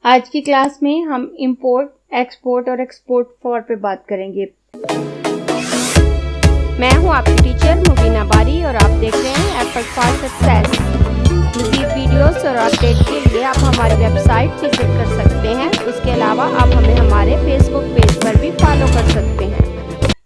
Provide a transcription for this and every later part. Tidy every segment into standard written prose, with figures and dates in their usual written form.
आज की क्लास में हम इंपोर्ट, एक्सपोर्ट और एक्सपोर्ट फॉर पे बात करेंगे। मैं हूं आपकी टीचर मुबीना बारी और आप देख रहे हैं एफर्ट फॉर सक्सेस। मज़ीद वीडियोस और अपडेट के लिए आप हमारी वेबसाइट विजिट कर सकते हैं। उसके अलावा आप हमें हमारे फेसबुक पेज पर भी फॉलो कर सकते हैं।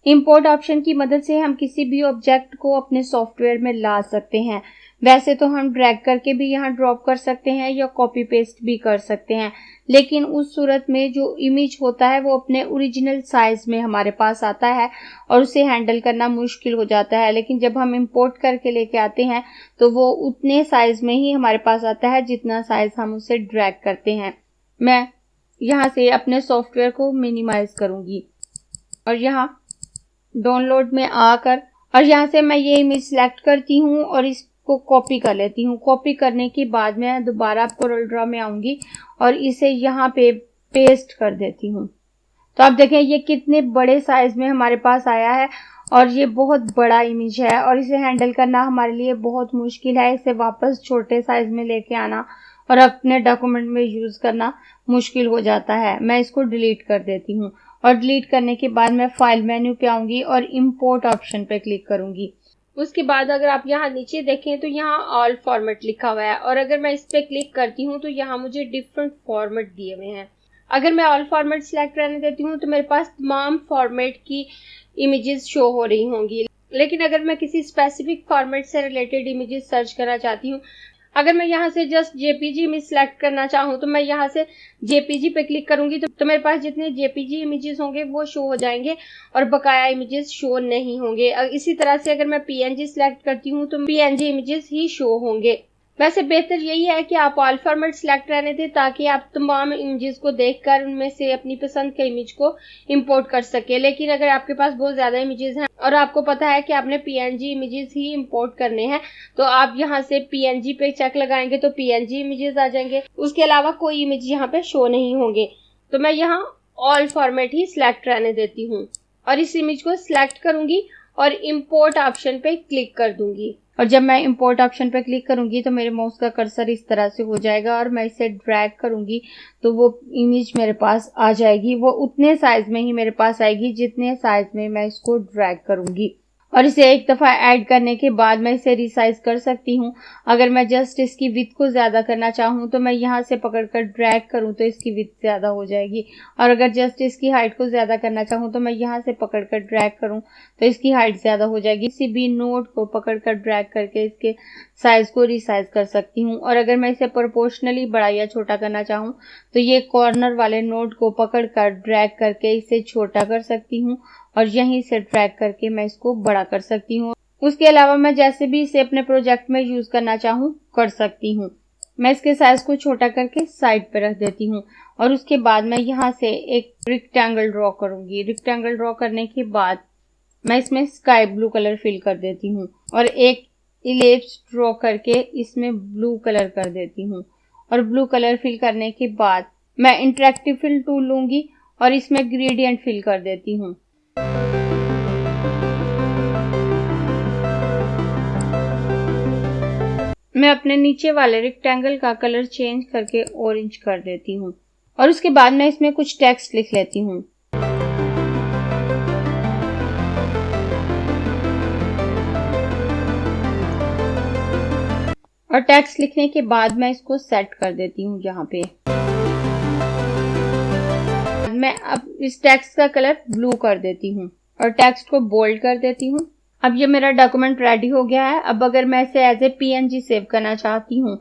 इंपोर्ट ऑप्शन की मदद से हम किसी भी ऑब्जेक्ट को अपने सॉफ्टवेयर में ला सकते हैं। वैसे तो हम ड्रैग करके भी यहाँ ड्रॉप कर सकते हैं या कॉपी पेस्ट भी कर सकते हैं, लेकिन उस सूरत में जो इमेज होता है वो अपने ओरिजिनल साइज में हमारे पास आता है और उसे हैंडल करना मुश्किल हो जाता है। लेकिन जब हम इंपोर्ट करके लेके आते हैं तो वो उतने साइज में ही हमारे पास आता है जितना साइज हम उसे ड्रैग करते हैं। मैं यहाँ से अपने सॉफ्टवेयर को मिनिमाइज करूँगी और यहाँ डाउनलोड में आकर और यहाँ से मैं ये इमेज सेलेक्ट करती हूँ और इसको कॉपी कर लेती हूँ। कॉपी करने के बाद मैं दोबारा CorelDRAW में आऊँगी और इसे यहाँ पे पेस्ट कर देती हूँ। तो आप देखें ये कितने बड़े साइज में हमारे पास आया है और ये बहुत बड़ा इमेज है और इसे हैंडल करना हमारे लिए बहुत मुश्किल है। इसे वापस छोटे साइज में लेके आना और अपने डॉक्यूमेंट में यूज करना मुश्किल हो जाता है। मैं इसको डिलीट कर देती हूँ और डिलीट करने के बाद मैं फाइल मेन्यू पे आऊंगी और इंपोर्ट ऑप्शन पे क्लिक करूंगी। उसके बाद अगर आप यहाँ नीचे देखें तो यहाँ ऑल फॉर्मेट लिखा हुआ है और अगर मैं इस पे क्लिक करती हूँ तो यहाँ मुझे डिफरेंट फॉर्मेट दिए हुए हैं। अगर मैं ऑल फॉर्मेट सिलेक्ट रहने देती हूँ तो मेरे पास तमाम फॉर्मेट की इमेजेस शो हो रही होंगी। लेकिन अगर मैं किसी स्पेसिफिक फॉर्मेट से रिलेटेड इमेजेस सर्च करना चाहती हूँ, अगर मैं यहाँ से जस्ट जेपीजी इमेज सेलेक्ट करना चाहूँ तो मैं यहाँ से जेपीजी पे क्लिक करूंगी तो मेरे पास जितने जेपीजी इमेजेस होंगे वो शो हो जाएंगे और बकाया इमेजेस शो नहीं होंगे। इसी तरह से अगर मैं पीएनजी सेलेक्ट करती हूँ तो पीएनजी इमेजेस ही शो होंगे। वैसे बेहतर यही है कि आप ऑल फॉर्मेट सिलेक्ट रहने दें ताकि आप तमाम इमेजेस को देखकर उनमें से अपनी पसंद के इमेज को इंपोर्ट कर सके। लेकिन अगर आपके पास बहुत ज्यादा इमेजेस हैं और आपको पता है कि आपने पीएनजी इमेजेस ही इंपोर्ट करने हैं तो आप यहाँ से पीएनजी पे चेक लगाएंगे तो पीएनजी इमेजेस आ जाएंगे। उसके अलावा कोई इमेज यहाँ पे शो नहीं होंगे। तो मैं यहाँ ऑल फॉर्मेट ही सिलेक्ट रहने देती हूँ और इस इमेज को सिलेक्ट करूंगी और इंपोर्ट ऑप्शन पे क्लिक कर दूंगी। और जब मैं इंपोर्ट ऑप्शन पर क्लिक करूंगी तो मेरे माउस का कर्सर इस तरह से हो जाएगा और मैं इसे ड्रैग करूंगी तो वो इमेज मेरे पास आ जाएगी। वो उतने साइज में ही मेरे पास आएगी जितने साइज में मैं इसको ड्रैग करूंगी और इसे एक दफा ऐड करने के बाद मैं इसे रिसाइज कर सकती हूँ। अगर मैं जस्ट इसकी विड्थ को ज्यादा करना चाहूँ तो मैं यहाँ से पकड़कर ड्रैग करूँ तो इसकी विड्थ ज्यादा हो जाएगी और अगर जस्ट इसकी हाइट को ज्यादा करना चाहूँ तो मैं यहाँ से पकड़कर ड्रैग करूँ तो इसकी हाइट ज्यादा हो जाएगी। किसी भी नोट को पकड़कर ड्रैग करके इसके साइज को रिसाइज कर सकती हूँ और अगर मैं इसे प्रोपोर्शनली बड़ा या छोटा करना चाहूँ तो ये कॉर्नर वाले नोट को पकड़कर ड्रैग करके इसे छोटा कर सकती हूँ और यहीं से ड्रैग करके मैं इसको बड़ा कर सकती हूँ। उसके अलावा मैं जैसे भी इसे अपने प्रोजेक्ट में यूज करना चाहूँ कर सकती हूँ। मैं इसके साइज को छोटा करके साइड पे रख देती हूँ और उसके बाद मैं यहाँ से एक रेक्टेंगल ड्रॉ करूंगी। रेक्टेंगल ड्रॉ करने के बाद मैं इसमें स्काई ब्लू कलर फिल कर देती हूँ और एक इलिप्स ड्रॉ करके इसमें ब्लू कलर कर देती हूँ और ब्लू कलर फिल करने के बाद मैं इंटरेक्टिव फिल टूल लूंगी और इसमें ग्रेडियंट फिल कर देती हूँ। मैं अपने नीचे वाले रेक्टेंगल का कलर चेंज करके ऑरेंज कर देती हूँ और उसके बाद मैं इसमें कुछ टेक्स्ट लिख लेती हूँ। और टेक्स्ट लिखने के बाद मैं इसको सेट कर देती हूँ यहाँ पे। मैं अब इस टेक्स्ट का कलर ब्लू कर देती हूँ और टेक्स्ट को बोल्ड कर देती हूँ। अब ये मेरा डॉक्यूमेंट रेडी हो गया है। अब अगर मैं इसे एज ए पीएनजी सेव करना चाहती हूँ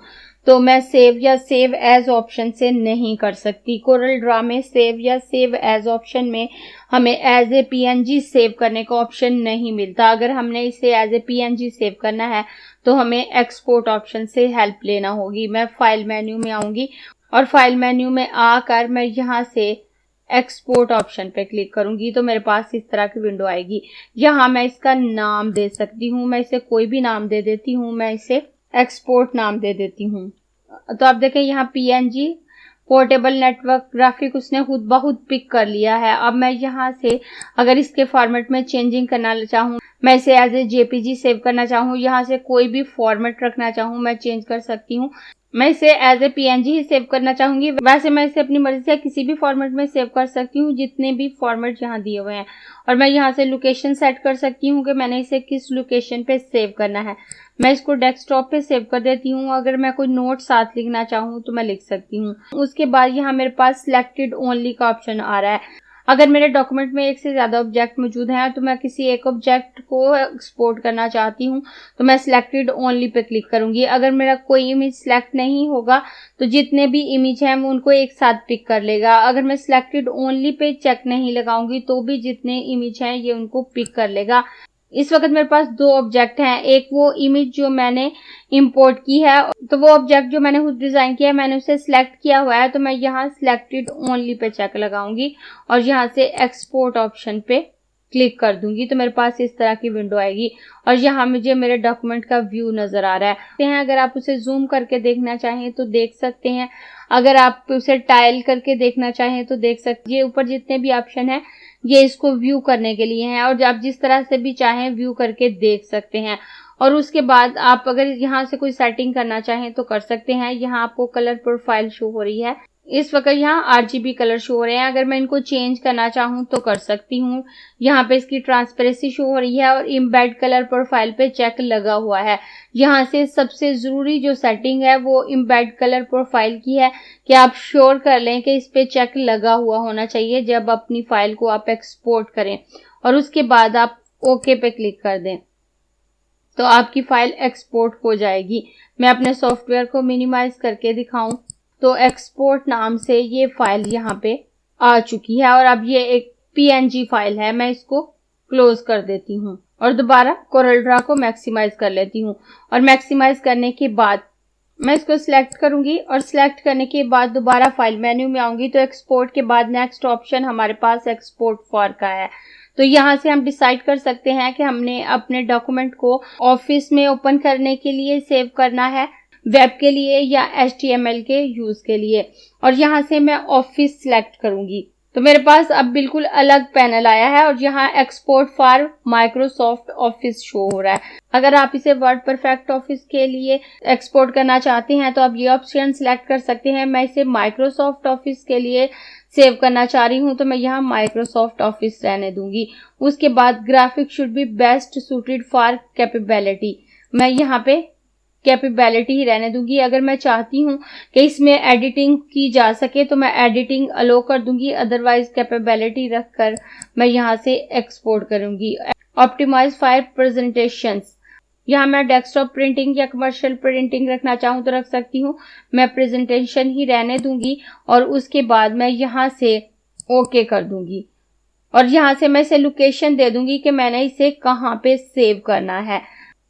तो मैं सेव या सेव एज ऑप्शन से नहीं कर सकती। CorelDRAW में सेव या सेव एज ऑप्शन में हमें एज ए पीएनजी सेव करने का ऑप्शन नहीं मिलता। अगर हमने इसे एज ए पीएनजी सेव करना है तो हमें एक्सपोर्ट ऑप्शन से हेल्प लेना होगी। मैं फाइल मेन्यू में आऊंगी और फाइल मेन्यू में आकर मैं यहाँ से एक्सपोर्ट ऑप्शन पे क्लिक करूंगी तो मेरे पास इस तरह की विंडो आएगी। यहाँ मैं इसका नाम दे सकती हूँ। मैं इसे कोई भी नाम दे देती हूँ। मैं इसे एक्सपोर्ट नाम दे देती हूँ। तो आप देखें यहाँ पीएनजी पोर्टेबल नेटवर्क ग्राफिक उसने खुद बहुत पिक कर लिया है। अब मैं यहाँ से अगर इसके फॉर्मेट में चेंजिंग करना चाहूँ, मैं इसे एज ए जेपीजी सेव करना चाहूँ, यहाँ से कोई भी फॉर्मेट रखना चाहूँ मैं चेंज कर सकती हूँ। मैं इसे एज ए पीएनजी ही सेव करना चाहूंगी। वैसे मैं इसे अपनी मर्जी से किसी भी फॉर्मेट में सेव कर सकती हूँ, जितने भी फॉर्मेट यहाँ दिए हुए हैं। और मैं यहाँ से लोकेशन सेट कर सकती हूँ कि मैंने इसे किस लोकेशन पे सेव करना है। मैं इसको डेस्कटॉप पे सेव कर देती हूँ। अगर मैं कोई नोट साथ लिखना चाहूँ तो मैं लिख सकती हूँ। उसके बाद यहाँ मेरे पास सिलेक्टेड ओनली का ऑप्शन आ रहा है। अगर मेरे डॉक्यूमेंट में एक से ज्यादा ऑब्जेक्ट मौजूद हैं तो मैं किसी एक ऑब्जेक्ट को एक्सपोर्ट करना चाहती हूँ तो मैं सिलेक्टेड ओनली पे क्लिक करूंगी। अगर मेरा कोई इमेज सिलेक्ट नहीं होगा तो जितने भी इमेज हैं वो उनको एक साथ पिक कर लेगा। अगर मैं सिलेक्टेड ओनली पे चेक नहीं लगाऊंगी तो भी जितने इमेज हैं ये उनको पिक कर लेगा। इस वक्त मेरे पास दो ऑब्जेक्ट हैं। एक वो इमेज जो मैंने इंपोर्ट की है, तो वो ऑब्जेक्ट जो मैंने खुद डिजाइन किया है मैंने उसे सिलेक्ट किया हुआ है, तो मैं यहाँ सिलेक्टेड ओनली पे चेक लगाऊंगी और यहाँ से एक्सपोर्ट ऑप्शन पे क्लिक कर दूंगी तो मेरे पास इस तरह की विंडो आएगी और यहाँ मुझे मेरे डॉक्यूमेंट का व्यू नजर आ रहा है। अगर आप उसे जूम करके देखना चाहें तो देख सकते हैं। अगर आप उसे टाइल करके देखना चाहें तो देख सकते हैं। ये ऊपर जितने भी ऑप्शन है ये इसको व्यू करने के लिए हैं और आप जिस तरह से भी चाहें व्यू करके देख सकते हैं। और उसके बाद आप अगर यहाँ से कोई सेटिंग करना चाहें तो कर सकते हैं। यहाँ आपको कलर प्रोफाइल शो हो रही है। इस वक्त यहाँ आरजीबी कलर शो हो रहे हैं। अगर मैं इनको चेंज करना चाहूँ तो कर सकती हूँ। यहाँ पे इसकी ट्रांसपेरेंसी शो हो रही है और इम्बेड कलर प्रोफाइल पे चेक लगा हुआ है। यहाँ से सबसे जरूरी जो सेटिंग है वो इम्बेड कलर प्रोफाइल की है कि आप श्योर कर लें कि इस पे चेक लगा हुआ होना चाहिए जब अपनी फाइल को आप एक्सपोर्ट करें और उसके बाद आप ओके पे क्लिक कर दें तो आपकी फाइल एक्सपोर्ट हो जाएगी। मैं अपने सॉफ्टवेयर को मिनिमाइज करके दिखाऊं तो एक्सपोर्ट नाम से ये फाइल यहाँ पे आ चुकी है और अब ये एक पीएनजी फाइल है। मैं इसको क्लोज कर देती हूँ और दोबारा कोरल ड्रा को मैक्सिमाइज कर लेती हूँ और मैक्सिमाइज करने के बाद मैं इसको सिलेक्ट करूंगी और सिलेक्ट करने के बाद दोबारा फाइल मेन्यू में आऊंगी तो एक्सपोर्ट के बाद नेक्स्ट ऑप्शन हमारे पास एक्सपोर्ट फॉर का है। तो यहाँ से हम डिसाइड कर सकते हैं कि हमने अपने डॉक्यूमेंट को ऑफिस में ओपन करने के लिए सेव करना है, वेब के लिए या HTML के यूज के लिए। और यहाँ से मैं ऑफिस सिलेक्ट करूंगी तो मेरे पास अब बिल्कुल अलग पैनल आया है और यहाँ export for Microsoft office show हो रहा है। अगर आप इसे वर्ड परफेक्ट ऑफिस के लिए एक्सपोर्ट करना चाहते हैं तो आप ये ऑप्शन सिलेक्ट कर सकते हैं। मैं इसे माइक्रोसॉफ्ट ऑफिस के लिए सेव करना चाह रही हूँ तो मैं यहाँ माइक्रोसॉफ्ट ऑफिस रहने दूंगी। उसके बाद graphic should be best suited for capability, मैं यहाँ पे कैपेबिलिटी ही रहने दूंगी। अगर मैं चाहती हूँ कि इसमें एडिटिंग की जा सके तो मैं एडिटिंग अलो कर दूंगी, अदरवाइज कैपेबिलिटी रखकर मैं यहाँ से एक्सपोर्ट करूंगी। ऑप्टिमाइज फॉर प्रेजेंटेशंस, यहाँ मैं डेस्कटॉप प्रिंटिंग या कमर्शियल प्रिंटिंग रखना चाहूँ तो रख सकती हूँ। मैं प्रेजेंटेशन ही रहने दूंगी और उसके बाद मैं यहाँ से ओके कर दूंगी और यहाँ से मैं इसे लोकेशन दे दूंगी कि मैंने इसे कहाँ पे सेव करना है।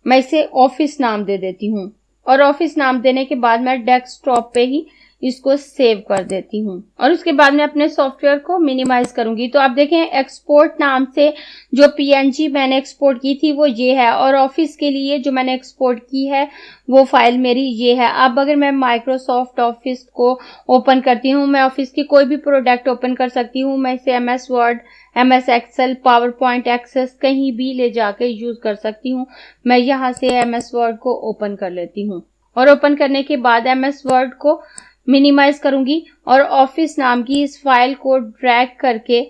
मैं इसे ऑफिस नाम दे देती हूँ और ऑफिस नाम देने के बाद मैं डेस्कटॉप पे ही इसको सेव कर देती हूँ और उसके बाद मैं अपने सॉफ्टवेयर को मिनिमाइज करूंगी। तो आप देखें एक्सपोर्ट नाम से जो पीएनजी मैंने एक्सपोर्ट की थी वो ये है और ऑफिस के लिए जो मैंने एक्सपोर्ट की है वो फाइल मेरी ये है। अब अगर मैं माइक्रोसॉफ्ट ऑफिस को ओपन करती हूँ, मैं ऑफिस की कोई भी प्रोडक्ट ओपन कर सकती हूँ। मैं इसे MS Word, MS Excel, PowerPoint, Access कहीं भी ले जाके यूज कर सकती हूँ। मैं यहाँ से MS वर्ड को ओपन कर लेती हूँ और ओपन करने के बाद MS वर्ड को मिनिमाइज करूंगी और ऑफिस नाम की इस फाइल को ड्रैग करके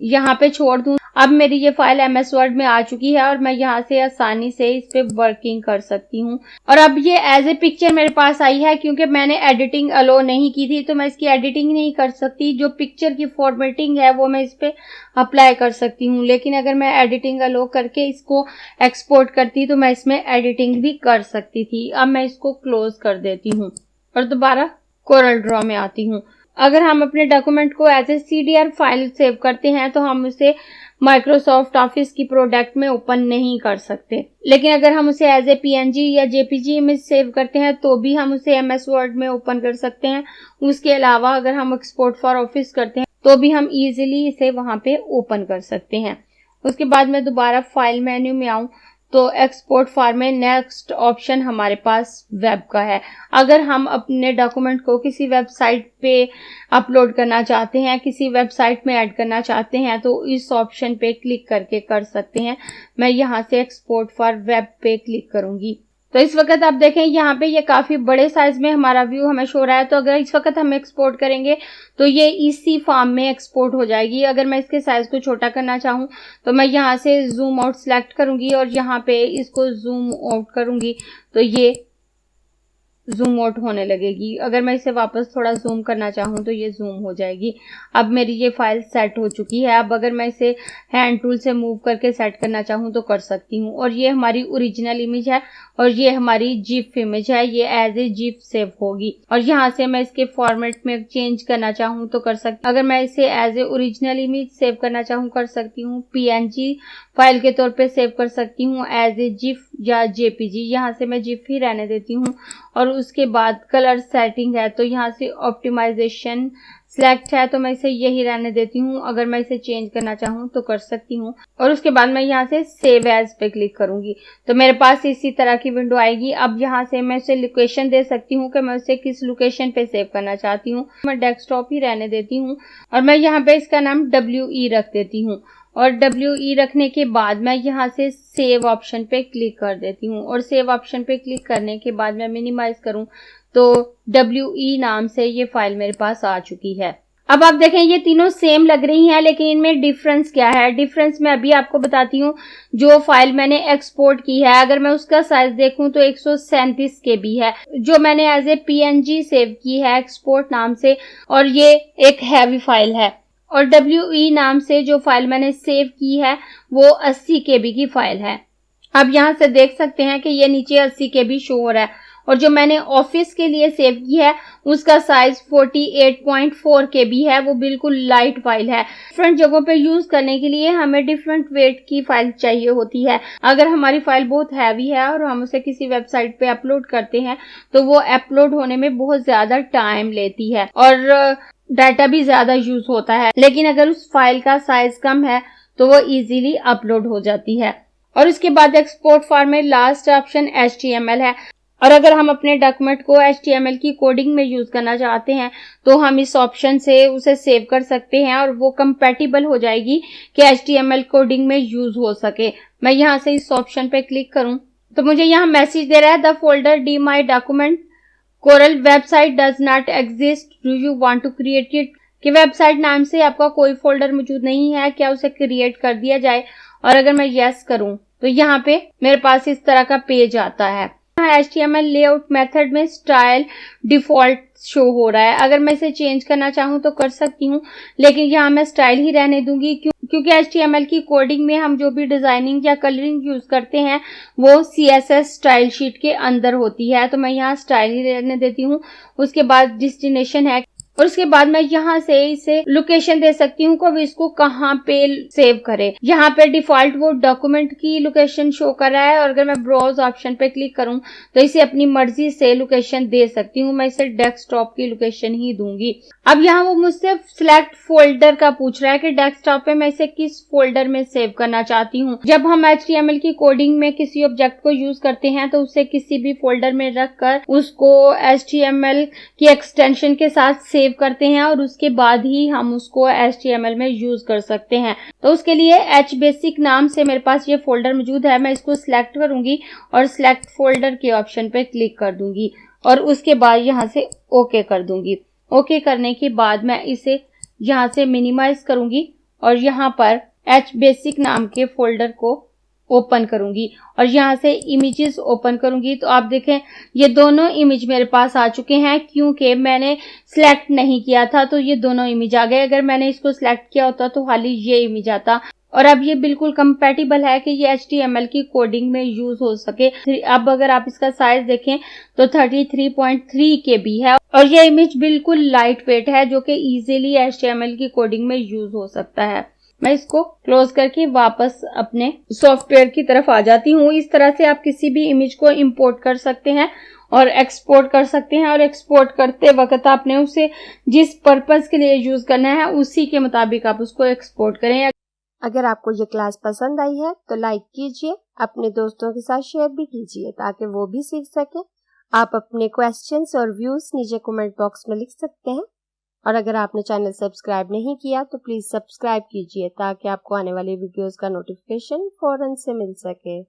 यहाँ पे छोड़ दूं। अब मेरी ये फाइल MS वर्ड में आ चुकी है और मैं यहाँ से आसानी से इस पे वर्किंग कर सकती हूँ। और अब ये एज ए पिक्चर मेरे पास आई है क्योंकि मैंने एडिटिंग अलो नहीं की थी तो मैं इसकी एडिटिंग नहीं कर सकती। जो पिक्चर की फॉर्मेटिंग है वो मैं इस पे अप्लाई कर सकती हूँ, लेकिन अगर मैं एडिटिंग अलो करके इसको एक्सपोर्ट करती तो मैं इसमें एडिटिंग भी कर सकती थी। अब मैं इसको क्लोज कर देती हूँ और दोबारा कोरल ड्रॉ में आती हूँ। अगर हम अपने डॉक्यूमेंट को as a CDR file save करते हैं तो हम उसे माइक्रोसॉफ्ट ऑफिस की प्रोडक्ट में ओपन नहीं कर सकते, लेकिन अगर हम उसे एज ए PNG या JPG इमेज सेव करते हैं तो भी हम उसे MS वर्ड में ओपन कर सकते हैं। उसके अलावा अगर हम एक्सपोर्ट फॉर ऑफिस करते हैं तो भी हम इजीली इसे वहां पे ओपन कर सकते हैं। उसके बाद मैं दोबारा फाइल मेन्यू में आऊं तो एक्सपोर्ट फॉर में नेक्स्ट ऑप्शन हमारे पास वेब का है। अगर हम अपने डॉक्यूमेंट को किसी वेबसाइट पे अपलोड करना चाहते हैं, किसी वेबसाइट में ऐड करना चाहते हैं तो इस ऑप्शन पे क्लिक करके कर सकते हैं। मैं यहाँ से एक्सपोर्ट फॉर वेब पे क्लिक करूंगी तो इस वक्त आप देखें यहाँ पे ये काफी बड़े साइज में हमारा व्यू हमें शो रहा है। तो अगर इस वक्त हम एक्सपोर्ट करेंगे तो ये इसी फॉर्म में एक्सपोर्ट हो जाएगी। अगर मैं इसके साइज को छोटा करना चाहूँ तो मैं यहाँ से जूम आउट सिलेक्ट करूंगी और यहाँ पे इसको जूम आउट करूंगी तो ये जूम आउट होने लगेगी। अगर मैं इसे वापस थोड़ा जूम करना चाहूँ तो ये जूम हो जाएगी। अब मेरी ये फाइल सेट हो चुकी है। अब अगर मैं इसे हैंड टूल से मूव करके सेट करना चाहूँ तो कर सकती हूँ। और ये हमारी ओरिजिनल इमेज है और ये हमारी जिफ इमेज है, ये एज ए जिफ सेव होगी। और यहाँ से मैं इसके फॉर्मेट में चेंज करना चाहूँ तो कर सकती हूँ। अगर मैं इसे as a original image save करना चाहूँ कर सकती हूँ, पीएनजी फाइल के तौर पे सेव कर सकती हूँ, एज ए जिफ या जेपीजी। यहाँ से मैं जिफ ही रहने देती हूँ। और उसके बाद कलर सेटिंग है तो यहाँ से ऑप्टिमाइजेशन सिलेक्ट है तो मैं इसे यही रहने देती हूँ। अगर मैं इसे चेंज करना चाहूँ तो कर सकती हूँ। और उसके बाद मैं यहाँ से सेव एज पे क्लिक करूंगी तो मेरे पास इसी तरह की विंडो आएगी। अब यहाँ से मैं इसे लोकेशन दे सकती हूँ कि मैं उसे किस लोकेशन पे सेव करना चाहती हूँ। मैं डेस्कटॉप ही रहने देती हूँ और मैं यहाँ पे इसका नाम WE रख देती हूँ। और WE रखने के बाद मैं यहाँ से सेव ऑप्शन पे क्लिक कर देती हूँ। और सेव ऑप्शन पे क्लिक करने के बाद मैं मिनिमाइज करूँ तो WE नाम से ये फाइल मेरे पास आ चुकी है। अब आप देखें ये तीनों सेम लग रही हैं लेकिन इनमें डिफरेंस क्या है। डिफरेंस मैं अभी आपको बताती हूँ। जो फाइल मैंने एक्सपोर्ट की है अगर मैं उसका साइज देखूं तो 137 KB है, जो मैंने एज ए PNG सेव की है एक्सपोर्ट नाम से, और ये एक हैवी फाइल है। और WE नाम से जो फाइल मैंने सेव की है वो 80 KB की फाइल है। आप यहाँ से देख सकते हैं कि ये नीचे 80 KB शो हो रहा है। और जो मैंने ऑफिस के लिए सेव की है उसका साइज 48.4 KB है, वो बिल्कुल लाइट फाइल है। डिफरेंट जगहों पे यूज करने के लिए हमें डिफरेंट वेट की फाइल चाहिए होती है। अगर हमारी फाइल बहुत हैवी है और हम उसे किसी वेबसाइट पे अपलोड करते हैं तो वो अपलोड होने में बहुत ज्यादा टाइम लेती है और डाटा भी ज्यादा यूज होता है। लेकिन अगर उस फाइल का साइज कम है तो वो इजीली अपलोड हो जाती है। और उसके बाद एक्सपोर्ट फॉर्म में लास्ट ऑप्शन HTML है। और अगर हम अपने डॉक्यूमेंट को HTML की कोडिंग में यूज करना चाहते हैं तो हम इस ऑप्शन से उसे सेव कर सकते हैं और वो कंपैटिबल हो जाएगी कि HTML कोडिंग में यूज हो सके। मैं यहाँ से इस ऑप्शन पे क्लिक करूं तो मुझे यहाँ मैसेज दे रहा है the folder D my document Corel website does not exist, do you want to create it. कि वेबसाइट नाम से आपका कोई फोल्डर मौजूद नहीं है, क्या उसे क्रिएट कर दिया जाए। और अगर मैं यस करूं तो यहाँ पे मेरे पास इस तरह का पेज आता है। HTML लेआउट मेथड में स्टाइल डिफॉल्ट शो हो रहा है। अगर मैं इसे चेंज करना चाहूँ तो कर सकती हूँ लेकिन यहाँ मैं स्टाइल ही रहने दूंगी क्योंकि HTML की कोडिंग में हम जो भी डिजाइनिंग या कलरिंग यूज करते हैं वो CSS स्टाइल शीट के अंदर होती है। तो मैं यहाँ स्टाइल ही रहने देती हूँ। उसके बाद डेस्टिनेशन है और उसके बाद मैं यहाँ से इसे लोकेशन दे सकती हूँ कि इसको कहाँ पे सेव करे। यहाँ पे डिफॉल्ट वो डॉक्यूमेंट की लोकेशन शो कर रहा है और अगर मैं ब्राउज ऑप्शन पे क्लिक करूँ तो इसे अपनी मर्जी से लोकेशन दे सकती हूँ। मैं इसे डेस्कटॉप की लोकेशन ही दूंगी। अब यहाँ वो मुझसे सिलेक्ट फोल्डर का पूछ रहा है कि डेस्कटॉप पे मैं इसे किस फोल्डर में सेव करना चाहती हूँ। जब हम HTML की कोडिंग में किसी ऑब्जेक्ट को यूज करते हैं तो उसे किसी भी फोल्डर में रखकर उसको HTML की एक्सटेंशन के साथ सेव करते हैं और उसके बाद ही हम उसको HTML में यूज कर सकते हैं। तो उसके लिए HBasic नाम से मेरे पास ये फोल्डर मौजूद है। मैं इसको सिलेक्ट करूंगी और सिलेक्ट फोल्डर के ऑप्शन पे क्लिक कर दूंगी और उसके बाद यहाँ से ओके कर दूंगी। ओके करने के बाद मैं इसे यहाँ से मिनिमाइज करूंगी और यहाँ पर HBasic नाम के फोल्डर को ओपन करूंगी और यहाँ से इमेजेस ओपन करूंगी। तो आप देखें ये दोनों इमेज मेरे पास आ चुके हैं क्योंकि मैंने सिलेक्ट नहीं किया था तो ये दोनों इमेज आ गए। अगर मैंने इसको सिलेक्ट किया होता तो खाली ये इमेज आता। और अब ये बिल्कुल कंपैटिबल है कि ये HTML की कोडिंग में यूज हो सके। अब अगर आप इसका साइज देखें तो 33.3 KB है और ये इमेज बिल्कुल लाइट वेट है जो कि इजीली HTML की कोडिंग में यूज हो सकता है। मैं इसको क्लोज करके वापस अपने सॉफ्टवेयर की तरफ आ जाती हूँ। इस तरह से आप किसी भी इमेज को इंपोर्ट कर सकते हैं और एक्सपोर्ट कर सकते हैं और एक्सपोर्ट करते वक्त आपने उसे जिस पर्पस के लिए यूज करना है उसी के मुताबिक आप उसको एक्सपोर्ट करें। अगर आपको ये क्लास पसंद आई है तो लाइक कीजिए, अपने दोस्तों के साथ शेयर भी कीजिए ताकि वो भी सीख सके। आप अपने क्वेश्चंस और व्यूज नीचे कमेंट बॉक्स में लिख सकते हैं और अगर आपने चैनल सब्सक्राइब नहीं किया तो प्लीज सब्सक्राइब कीजिए ताकि आपको आने वाली वीडियोस का नोटिफिकेशन फौरन से मिल सके।